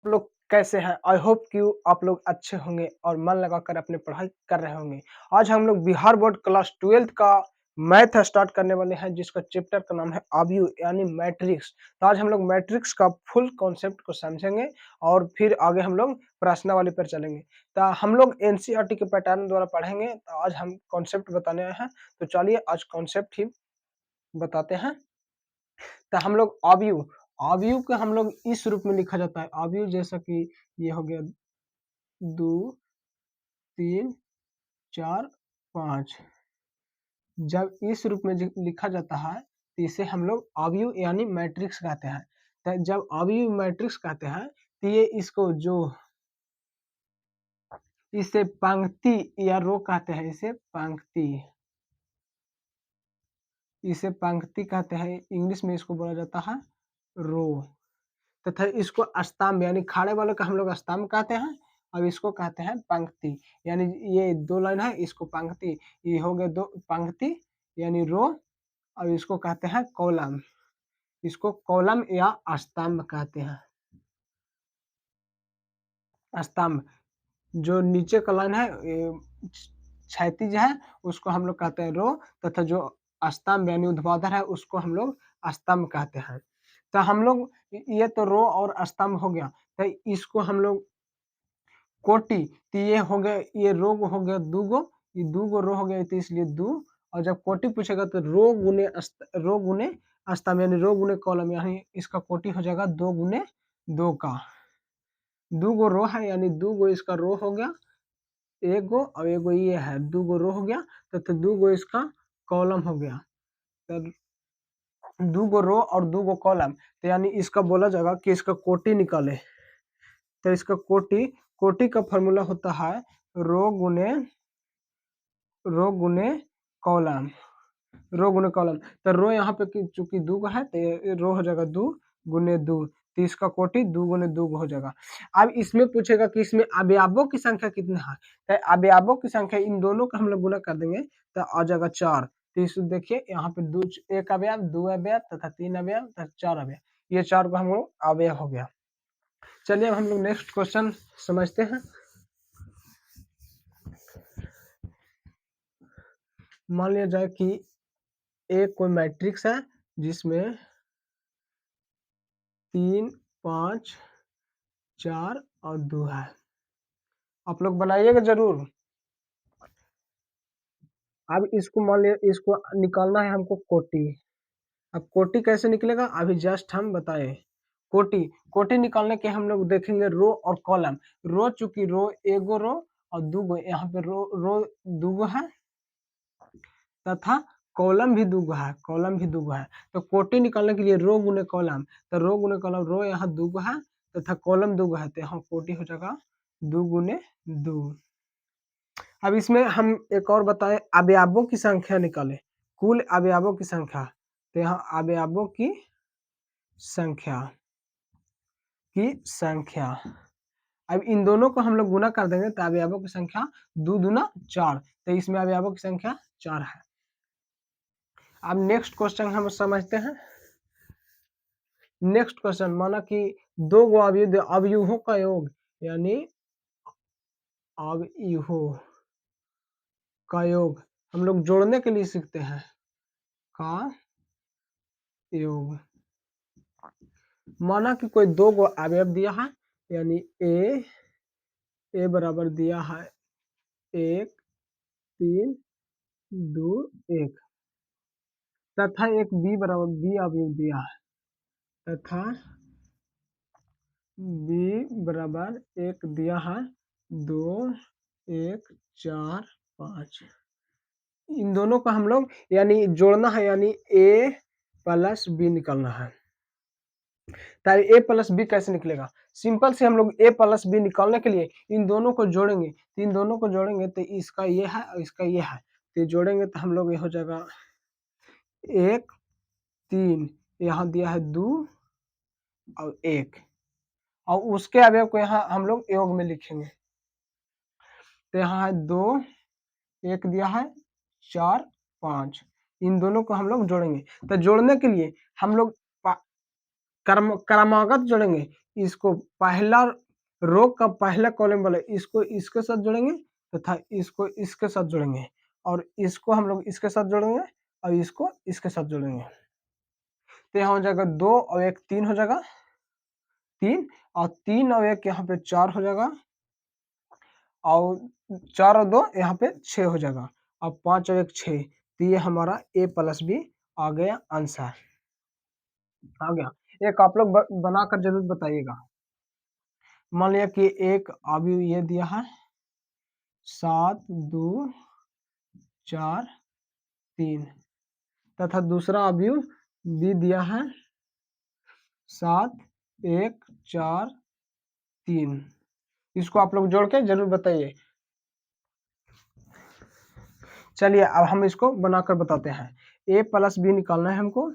आप लोग कैसे हैं? आई होप कि आप लोग अच्छे होंगे और मन लगाकर अपनी पढ़ाई कर रहे होंगे। आज हम लोग बिहार बोर्ड क्लास 12th का मैथ स्टार्ट करने वाले हैं जिसका चैप्टर का नाम है आव्यूह यानी मैट्रिक्स। तो आज हम लोग मैट्रिक्स का फुल कॉन्सेप्ट को समझेंगे और फिर आगे हम लोग प्रश्नावली पर चलेंगे। तो हम लोग एनसीईआरटी के पैटर्न द्वारा पढ़ेंगे। तो आज हम कॉन्सेप्ट बताने आए हैं। तो चलिए आज कॉन्सेप्ट ही बताते हैं। तो हम लोग आव्यूह को हम लोग इस रूप में लिखा जाता है। आव्यूह जैसा कि ये हो गया 2, 3, 4, 5। जब इस रूप में लिखा जाता है तो इसे हम लोग आव्यूह यानी मैट्रिक्स कहते हैं। तो जब आव्यूह मैट्रिक्स कहते हैं तो ये इसको जो इसे पंक्ति या रो कहते हैं। इसे पंक्ति कहते हैं। इंग्लिश में इसको बोला जाता है रो। तथा इसको स्तंभ यानी खाड़े वाले का हम लोग स्तंभ कहते हैं। अब इसको कहते हैं पंक्ति यानी ये 2 लाइन है इसको पंक्ति, ये हो गया 2 पंक्ति यानी रो। अब इसको कहते हैं कॉलम, इसको कॉलम या स्तंभ कहते हैं। स्तंभ जो नीचे का लाइन है क्षैतिज है उसको हम लोग कहते हैं रो, तथा जो स्तंभ यानी ऊर्ध्वाधर है उसको हम लोग स्तंभ कहते हैं। तो हम लोग ये तो रो और स्तंभ हो गया। तो इसको हम लोग कोटि, तो ये हो गया, ये रो हो गया दूगो, ये दूगो रो हो गया तो इसलिए दू। और जब कोटि पूछेगा तो रो गुने स्तंभ यानी रो गुने कॉलम यानी इसका कोटि हो जाएगा 2 गुने 2 का। दूगो रो है यानी दूगो इसका रो हो गया, एगो और एगो ये है, दूगो रो हो गया तथा दूगो इसका कॉलम हो गया। तो दूगो रो और दूगो कॉलम, तो यानी इसका बोला जाएगा कि इसका कोटि निकाले। तो इसका कोटि का फॉर्मूला होता है रो गुने कॉलम, रो गुने कॉलम। तो रो यहाँ पे चूंकि दूगो है तो ये रो हो जाएगा 2 गुने 2, तो इसका कोटि 2 गुने 2 हो जाएगा। अब इसमें पूछेगा कि इसमें अवयवों की संख्या कितनी है। तो अवयवों की संख्या इन दोनों का हम लोग गुना कर देंगे तो आ जाएगा 4। तो इस देखिए यहाँ पे 1 अवयव, 2 अवयव तथा 3 अवयव तथा 4 अवयव, ये 4 को हम लोग अवयव हो गया। चलिए अब हम लोग नेक्स्ट क्वेश्चन समझते हैं। मान लिया जाए कि एक कोई मैट्रिक्स है जिसमें 3, 5, 4 और 2 है। आप लोग बनाइएगा जरूर। अब इसको मान लिया, इसको निकालना है हमको कोटि। अब कोटि कैसे निकलेगा अभी जस्ट हम बताए। कोटि निकालने के हम लोग देखेंगे रो और कॉलम। रो चूंकि रो एगो रो और दूगो, यहाँ पे रो दूगो है तथा कॉलम भी दूगो है। तो कोटि निकालने के लिए रो गुने कॉलम, तो रो गुने कॉलम, रो यहाँ दूगो है तथा कॉलम दूगो है, तो यहाँ कोटि हो जाएगा 2 गुने 2। अब इसमें हम एक और बताएं, अवयवों की संख्या निकालें, कुल अवयवों की संख्या। तो यहाँ अवयवों की संख्या अब इन दोनों को हम लोग गुना कर देंगे तो अवयवों की संख्या 2 दूना 4, तो इसमें अवयवों की संख्या 4 है। अब नेक्स्ट क्वेश्चन हम समझते हैं। नेक्स्ट क्वेश्चन, माना कि 2 गो अवयवों का योग यानी अवयवों का योग हम लोग जोड़ने के लिए सीखते हैं का योग। माना कि कोई 2 गो अवयव दिया है यानी ए बराबर दिया है 1, 3, 2, 1 तथा एक बी बराबर बी अवयव दिया है तथा बी बराबर 1 दिया है 2, 1, 4, 5। इन दोनों का हम लोग यानी जोड़ना है यानी ए प्लस बी निकालना है। तो ए प्लस बी कैसे निकलेगा, सिंपल से हम लोग ए प्लस बी निकालने के लिए इन दोनों को जोड़ेंगे। तो इन दोनों को जोड़ेंगे तो इसका ये है और इसका ये है, तो जोड़ेंगे तो हम लोग ये हो जाएगा 1, 3, यहाँ दिया है 2 और 1 और उसके अवयव को यहाँ हम लोग योग में लिखेंगे। तो यहाँ है 2, 1 दिया है 4, 5, इन दोनों को हम लोग जोड़ेंगे। तो जोड़ने के लिए हम लोग क्रमागत जोड़ेंगे, इसको पहला रो का पहला कॉलम वाला इसको इसके साथ जोड़ेंगे तथा इसको इसके साथ जोड़ेंगे और इसको हम लोग इसके साथ जोड़ेंगे और इसको इसके साथ जोड़ेंगे। तो यहाँ हो जाएगा 2 और 1 3 हो जाएगा 3 और 3 और 1 यहाँ पे 4 हो जाएगा और 4 और 2 यहाँ पे 6 हो जाएगा और 5 और 1 6। तो ये हमारा a प्लस बी आ गया आंसर। आ गया। एक आप लोग बनाकर जरूर बताइएगा। मान लिया कि एक अभी ये दिया है 7 2 4 3 तथा दूसरा अवयव बी दिया है 7 1 4 3। इसको आप लोग जोड़ के जरूर बताइए। चलिए अब हम इसको बनाकर बताते हैं। a प्लस बी निकालना है हमको।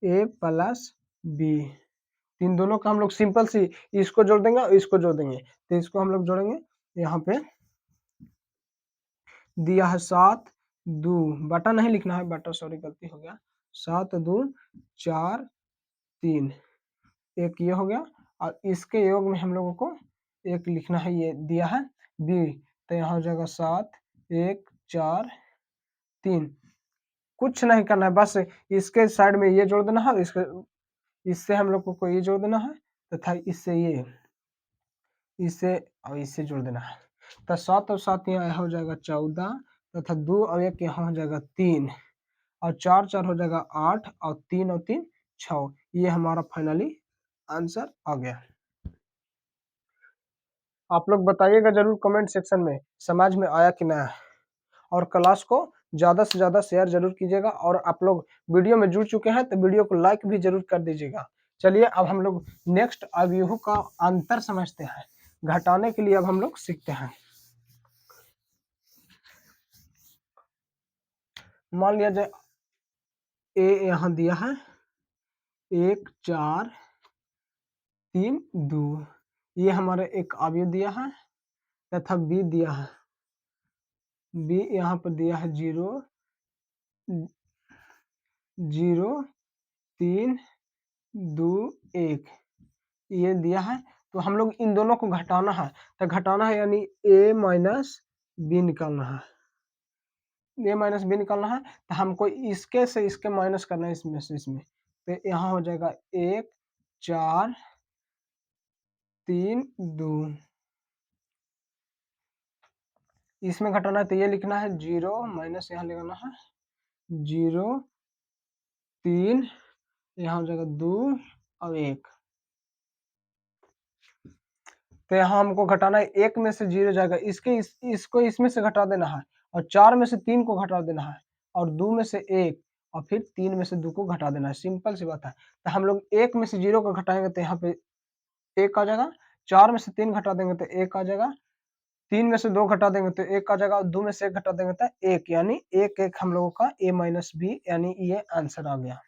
a प्लस बी इन दोनों का हम लोग सिंपल सी इसको जोड़ देंगे और इसको जोड़ देंगे। तो इसको हम लोग जोड़ेंगे। यहाँ पे दिया है 7 2 बटा नहीं लिखना है, बटा सॉरी गलती हो गया। 7 2 4 3 एक ये हो गया और इसके योग में हम लोगों को एक लिखना है, ये दिया है बी। तो यहाँ हो जाएगा 7 1 4 3। कुछ नहीं करना है, बस इसके साइड में ये जोड़ देना है, इससे हम लोग को ये जोड़ देना है तथा इससे ये इससे और इससे जोड़ देना है। तो 7 और 7 यहाँ हो जाएगा 14 तथा 2 और 1 यहाँ हो जाएगा 3 और 4 4 हो जाएगा 8 और 3 और 3 6। ये हमारा फाइनली आंसर आ गया। आप लोग बताइएगा जरूर कमेंट सेक्शन में समझ में आया कि नहीं, और क्लास को ज़्यादा से ज़्यादा शेयर जरूर कीजिएगा। और आप लोग वीडियो में जुड़ चुके हैं तो वीडियो को लाइक भी जरूर कर दीजिएगा। चलिए अब हम लोग नेक्स्ट अवयवों का अंतर समझते हैं। घटाने के लिए अब हम लोग सीखते हैं। मान लिया जाए ए यहाँ दिया है 1 4 3 2, ये हमारे एक अवयव दिया है तथा बी दिया है, बी यहाँ पर दिया है 0 0 3 2 1 ये दिया है। तो हम लोग इन दोनों को घटाना है। तो घटाना है यानी a माइनस बी निकालना है। a माइनस बी निकालना है तो हमको इसके से इसके माइनस करना है, इसमें से इसमें। तो यहाँ हो जाएगा 1 4 3 2। इसमें घटाना है तो ये लिखना है 0 माइनस यहाँ लगाना है 0 3 यहाँ हो जाएगा 2 और 1। तो यहाँ हमको घटाना है, एक में से 0 जाएगा, इसको इसमें से घटा देना है और 4 में से 3 को घटा देना है और 2 में से 1 और फिर 3 में से 2 को घटा देना है। सिंपल सी बात है। तो हम लोग 1 में से 0 को घटाएंगे तो यहाँ पे 1 आ जाएगा, 4 में से 3 घटा देंगे तो 1 आ जाएगा, 3 में से 2 घटा देंगे तो 1 आ जाएगा और 2 में से 1 घटा देंगे तो 1, यानी 1 1 हम लोगों का a माइनस बी यानी ये आंसर आ गया।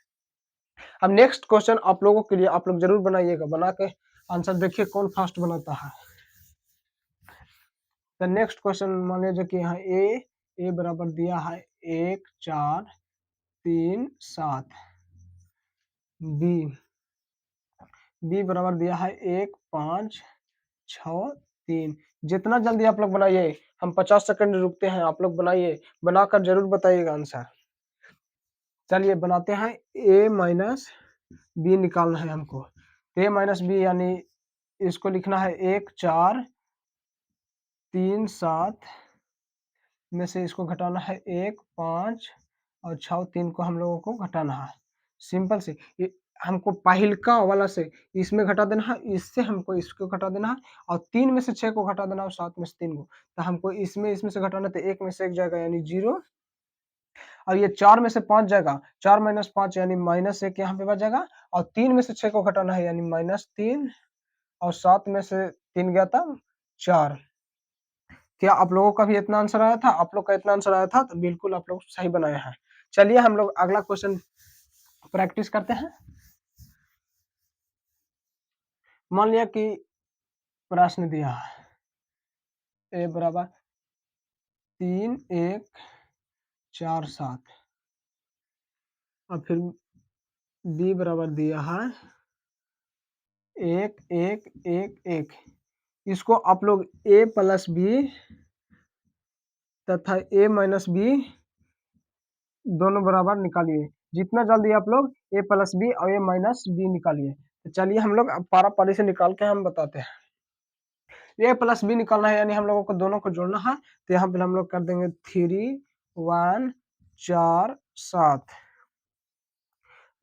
अब नेक्स्ट क्वेश्चन आप लोगों के लिए आप लोग जरूर बनाइएगा, बना के आंसर देखिए कौन फास्ट बनाता है। तो नेक्स्ट क्वेश्चन मान लीजिए कि यहाँ ए बराबर दिया है 1 4 3 7, बी बराबर दिया है 1 5 6 3। जितना जल्दी आप लोग बनाइए, हम 50 सेकंड रुकते हैं, आप लोग बनाइए, बनाकर जरूर बताइएगा आंसर। चलिए बनाते हैं। a माइनस बी निकालना है हमको। a माइनस बी यानी इसको लिखना है 1 4 3 7 में से इसको घटाना है 1 5 और 6 3 को हम लोगों को घटाना है। सिंपल से ये हमको पहिलका वाला से इसमें घटा देना है, इससे हमको इसको घटा देना है और 3 में से 6 को घटा देना है और 7 में से 3 को। तो हमको इसमें से घटाना, तो 1 में से 1 जाएगा यानी 0 और ये 4 में से 5 जाएगा, 4 माइनस 5 यानी माइनस 1 यहाँ पे बच जाएगा और 3 में से 6 को घटाना है यानी माइनस 3 और 7 में से 3 गया था 4। क्या आप लोगों का भी इतना आंसर आया था? आप लोग का इतना आंसर आया था तो बिल्कुल आप लोग सही बनाए हैं। चलिए हम लोग अगला क्वेश्चन प्रैक्टिस करते हैं। मान लिया कि प्रश्न दिया है ए बराबर 3 1 4 7 और फिर बी बराबर दिया है 1 1 1 1 इसको आप लोग a प्लस बी तथा a माइनस बी दोनों बराबर निकालिए। जितना जल्दी आप लोग a प्लस बी और a माइनस बी निकालिए। तो चलिए हम लोग अब पारा-पारी से निकाल के हम बताते हैं। a प्लस बी निकालना है यानी हम लोगों को दोनों को जोड़ना है। तो यहाँ पे हम लोग कर देंगे 3 1 4 7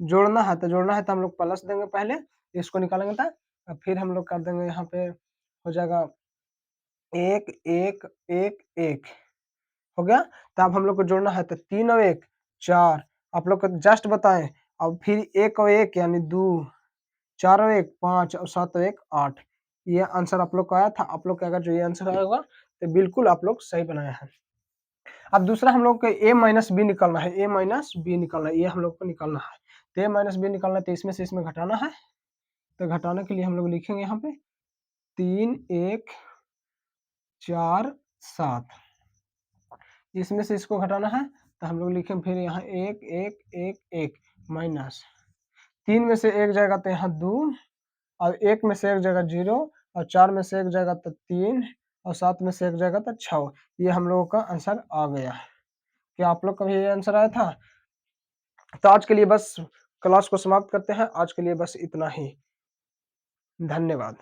जोड़ना है तो हम लोग प्लस देंगे पहले, इसको निकालेंगे था फिर हम लोग कर देंगे यहाँ पे हो जाएगा 1 1 1 1 हो गया। तो अब हम लोग को जोड़ना है तो 3 और 1 4 आप लोग को जस्ट बताएं। अब फिर 1 और 1 यानी 2 4 और 1 5 और 7 और 1 8 ये आंसर आप लोग का आया था। आप लोग का अगर जो ये आंसर आया होगा तो बिल्कुल आप लोग सही बनाया है। अब दूसरा हम लोग को a माइनस बी निकालना है, a माइनस बी निकालना है, ये हम लोग को निकालना है। तो a माइनस बी निकालना है तो इसमें से इसमें घटाना है। तो घटाने के लिए हम लोग लिखेंगे यहाँ पे 3 1 4 7 इसमें से इसको घटाना है तो हम लोग लिखेंगे फिर यहाँ 1 1 1 1 माइनस 3 में से एक जाएगा तो यहाँ 2 और 1 में से एक जाएगा 0 और 4 में से एक जाएगा तो 3 और 7 में से एक जाएगा तो 6। ये हम लोगों का आंसर आ गया। क्या आप लोग का भी ये आंसर आया था? तो आज के लिए बस क्लास को समाप्त करते हैं। आज के लिए बस इतना ही। धन्यवाद।